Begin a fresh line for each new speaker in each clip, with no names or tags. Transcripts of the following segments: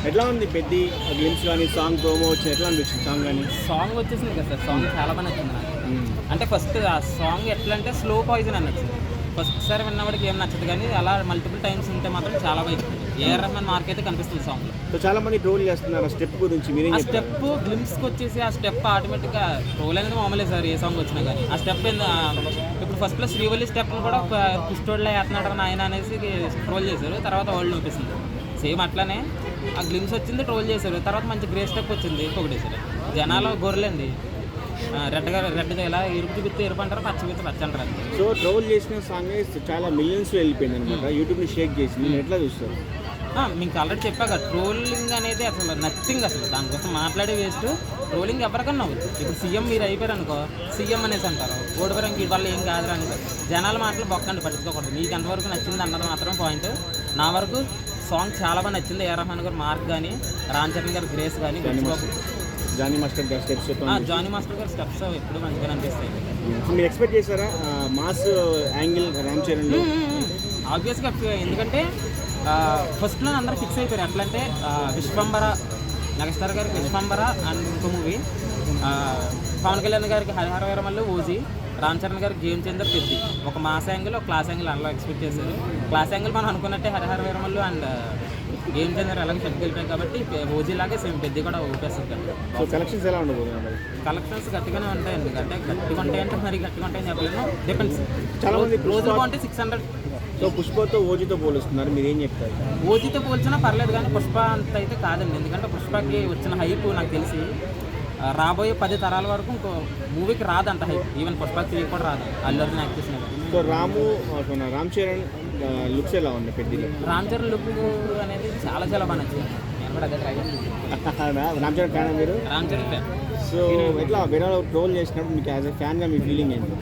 ఎట్లా ఉంది పెద్ది గ్లిమ్స్ కానీ సాంగ్ ప్రోమో వచ్చి ఎట్లా అనిపించింది సాంగ్ కానీ?
సాంగ్ వచ్చేసింది కదా సార్, సాంగ్ చాలా బాగా నచ్చింది నాకు. అంటే ఫస్ట్ ఆ సాంగ్ ఎట్లా అంటే స్లో పాయిజన్ అని నచ్చింది. ఫస్ట్ సారి విన్నవాడికి ఏం నచ్చదు, కానీ అలా మల్టిపుల్ టైమ్స్ ఉంటే మాత్రం చాలా బాగా ఇస్తుంది. ఏఆర్ రెహమాన్ మార్క్ అయితే కనిపిస్తుంది సాంగ్లో.
సో చాలా మంది ట్రోల్ చేస్తున్నారు ఆ స్టెప్ గురించి, మీరేం
ఆ
చెప్తారు?
స్టెప్ గ్లిమ్స్కి వచ్చేసి ఆ స్టెప్ ఆటోమేటిక్గా ట్రోల్ అనేది మామూలే సార్, ఏ సాంగ్ వచ్చినా కానీ. ఆ స్టెప్ ఇప్పుడు ఫస్ట్లో శ్రీవల్లి స్టెప్ను కూడా కుస్టోడ్లో వేస్తున్నాడు ఆయన అనేసి ట్రోల్ చేశారు, తర్వాత వరల్డ్ చూపిస్తుంది. సేమ్ అట్లానే ఆ గ్లిమ్స్ వచ్చింది, ట్రోల్ చేశారు, తర్వాత మంచి గ్రే స్టెప్ వచ్చింది, పొగిడేశారు. జనాలు గొర్రెలండి, రెడ్ ఇలా ఎరుపు చూపిస్తే ఎరుపు అంటారు, పచ్చ చూపిస్తే పచ్చ అంటారు.
సో ట్రోల్ చేసిన సాంగ్ చాలా మిలియన్స్లో వెళ్ళిపోయింది అనమాట, యూట్యూబ్ని షేక్ చేసి. నేను ఎట్లా చూస్తారు?
మీకు ఆల్రెడీ చెప్పాక ట్రోలింగ్ అనేది అసలు నథింగ్, అసలు దానికోసం మాట్లాడే వేస్ట్. ట్రోలింగ్ ఎవరికన్నా అవ్వదు. ఇప్పుడు సీఎం మీరు అయిపోయారు అనుకో, సీఎం అనేసి అంటారు, ఓడిపోయారు వీటి వల్ల ఏం కాదురా అనేది. జనాల మాటలు బొక్కండి, పట్టించుకోకూడదు. మీకు ఎంతవరకు నచ్చింది అన్నది మాత్రం పాయింట్. నా వరకు సాంగ్ చాలా బాగా నచ్చింది. ఏఆర్ రెహమాన్ గారు మార్క్ కానీ, రామ్ చరణ్ గారు గ్రేస్ కానీ,
జానీ మాస్టర్ గారి స్టెప్స్,
జానీ మాస్టర్ గారి స్టెప్స్ ఎప్పుడు మంచిగా అనిపిస్తాయి.
మీరు ఎక్స్పెక్ట్ చేశారా మాస్ యాంగిల్ రామ్ చరణ్?
ఆబ్వియస్గా, ఎందుకంటే ఫస్ట్లో అందరూ ఫిక్స్ అయిపోయారు. ఎట్లా అంటే విశ్వంబర, మెగాస్టార్ గారికి విశ్వంబర అండ్ ఇంకో మూవీ, పవన్ కళ్యాణ్ గారికి హరిహర వీరమల్లు, ఓజీ, రామ్ చరణ్ గారికి గేమ్ చేంజర్, పెద్ది. ఒక మాస్ యాంగిల్, ఒక క్లాస్ యాంగిల్ అలా ఎక్స్పెక్ట్ చేశారు. క్లాస్ యాంగిల్ మనం అనుకున్నట్టే Harihara Veeramallu and game changer అలాగే షెడ్కి వెళ్ళిపోయాయి కాబట్టి ఓజీ లాగే సేమ్ పెద్ది కూడా ఊపేస్తుంది కదా.
సో కలెక్షన్స్ ఎలా ఉండబోతుంది?
కలెక్షన్స్ గట్టిగానే ఉంటాయండి. అంటే గట్టిగా ఉంటాయంటే మరి గట్టిగా ఉంటాయని చెప్పలేను, డిపెండ్స్.
చాలా మంది
రోజులు బాగుంటే 600.
సో పుష్పతో ఓజీతో పోలుస్తున్నారు, మీరు ఏం చెప్తారు?
ఓజీతో పోల్చినా పర్లేదు, కానీ పుష్ప అంత అయితే కాదండి. ఎందుకంటే పుష్పకి వచ్చిన హైప్ నాకు తెలిసి రాబోయే 10 తరాల వరకు ఇంకో మూవీకి రాదంట హైప్. ఈవెన్ పుష్ప 3 కూడా రాదు, అల్లు అర్జున్ యాక్ట్ చేసిన.
సో రామ్ చరణ్ లుక్స్ ఎలా ఉంది పెద్ద?
రామ్ చరణ్ లుక్ అనేది చాలా చాలా బాగా నచ్చింది. నేను కూడా అదే ట్రై చేస్తాను.
రామ్ చరణ్ ఫ్యాన్ మీరు?
రామ్ చరణ్ ఫ్యాన్.
సో ఎట్లా వేరే ట్రోల్ చేసినప్పుడు మీకు యాజ్ ఎ ఫ్యాన్గా మీ ఫీలింగ్ ఏంటి?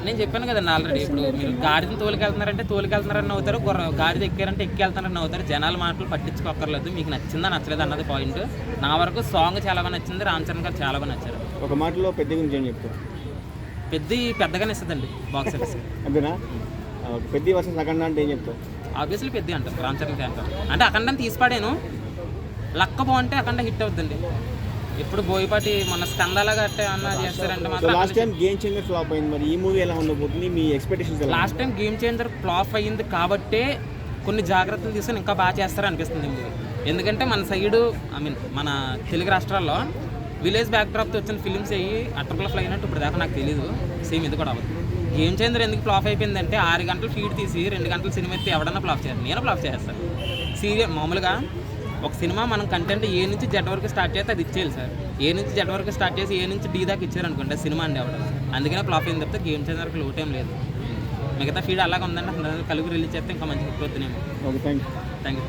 నేను చెప్పాను కదండి ఆల్రెడీ. ఇప్పుడు మీరు గాడిని తోలికెళ్తున్నారంటే తోలికెళ్తున్నారని అవుతారు, గాడిద ఎక్కారంటే ఎక్కెళ్తున్నారని అవుతారు. జనాల మాటలు పట్టించుకోక్కర్లేదు. మీకు నచ్చిందా నచ్చలేదు అన్నది పాయింట్. నా వరకు సాంగ్ చాలా బాగా నచ్చింది, రామ్ చరణ్ గారు చాలా బాగా నచ్చారు.
ఒక మాటలో పెద్ద గురించి ఏం చెప్తారు?
పెద్దగానే ఇస్తుందండి బాక్స్ ఆఫీస్.
అంతేనా? పెద్ద వర్సెస్ అఖండ అంటే ఏం చెప్తావు?
ఆబ్వియస్లీ పెద్ద అంటారు, రామ్ చరణ్ ఫ్యాన్ అంటే. అఖండని తీసిపాడాను, లక్క బాగుంటే అఖండ హిట్ అవుతుందండి. ఇప్పుడు బోయపాటి మన స్కందాల గట్టే అన్న చేస్తారంటే మాత్రం.
Last time game changer flop అయింది, మరి ఈ మూవీ ఎలా ఉండబోతుంది? మీ expectations?
Last time game changer flop అయ్యింది కాబట్టే కొన్ని జాగ్రత్తలు తీసుకొని ఇంకా బాగా చేస్తారు అనిపిస్తుంది మూవీ. ఎందుకంటే మన సైడు మన తెలుగు రాష్ట్రాల్లో విలేజ్ బ్యాక్డ్రాప్తో వచ్చిన ఫిలిమ్స్ అయ్యి అట్టర్లో ఫ్లై అయినట్టు ఇప్పుడు దాకా నాకు తెలీదు. సేమ్ ఇది కూడా అవ్వదు. గేమ్ చేంజర్ ఎందుకు ఫ్లాప్ అయిపోయిందంటే 6 గంటలు ఫీడ్ తీసి 2 గంటల సినిమా ఎత్తి ఎవడన్నా ఫ్లాప్ చేయాలి. నేను ఫ్లాప్ చేస్తాను. మామూలుగా ఒక సినిమా మనం కంటెంట్ ఏ నుంచి జెడ్ వరకు స్టార్ట్ చేస్తే అది ఇచ్చేయాలి సార్. ఏ నుంచి జెడ్ వరకు స్టార్ట్ చేసి ఏ నుంచి డీ దాకా ఇచ్చారనుకుంటే సినిమా అండి అవడం. అందుకనే ఫ్లాప్ అయింది తప్పితే గేమ్ చేంజర్కి లోటు ఏం లేదు. మిగతా ఫీడ్ అలాగే ఉందండి. కలిపి రిలీజ్ చేస్తే ఇంకా మంచి హిట్ అవుతుందేమో.
Okay, thank you.